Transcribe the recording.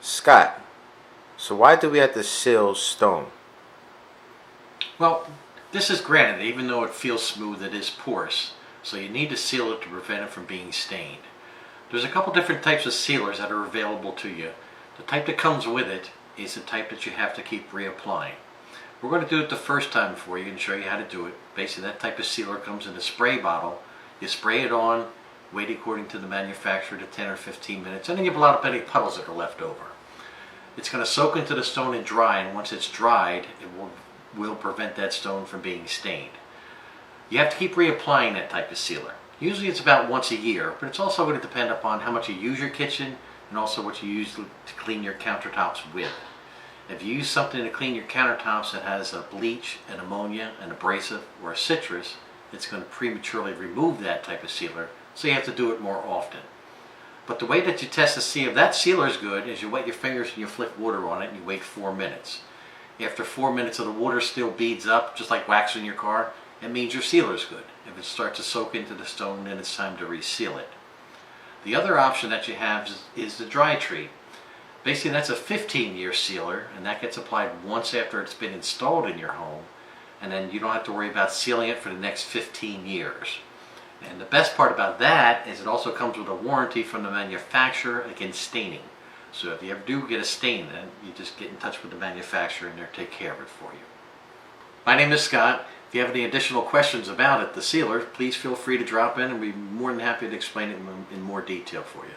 Scott, so why do we have to seal stone? Well, this is granite. Even though it feels smooth, it is porous. So you need to seal it to prevent it from being stained. There's a couple different types of sealers that are available to you. The type that comes with it is the type that you have to keep reapplying. We're going to do it the first time for you and show you how to do it. Basically, that type of sealer comes in a spray bottle. You spray it on, wait according to the manufacturer to 10 or 15 minutes, and then you blow out any puddles that are left over. It's going to soak into the stone and dry, and once it's dried, it will prevent that stone from being stained. You have to keep reapplying that type of sealer. Usually it's about once a year, but it's also going to depend upon how much you use your kitchen and also what you use to clean your countertops with. If you use something to clean your countertops that has a bleach, an ammonia, an abrasive, or a citrus, it's going to prematurely remove that type of sealer, so you have to do it more often. But the way that you test to see if that sealer is good is you wet your fingers and you flick water on it and you wait 4 minutes. After 4 minutes of the water still beads up, just like wax in your car, it means your sealer is good. If it starts to soak into the stone, then it's time to reseal it. The other option that you have is the dry treat. Basically, that's a 15-year sealer, and that gets applied once after it's been installed in your home, and then you don't have to worry about sealing it for the next 15 years. And the best part about that is it also comes with a warranty from the manufacturer against staining. So if you ever do get a stain, then you just get in touch with the manufacturer and they'll take care of it for you. My name is Scott. If you have any additional questions about it, the sealer, please feel free to drop in and we'll be more than happy to explain it in more detail for you.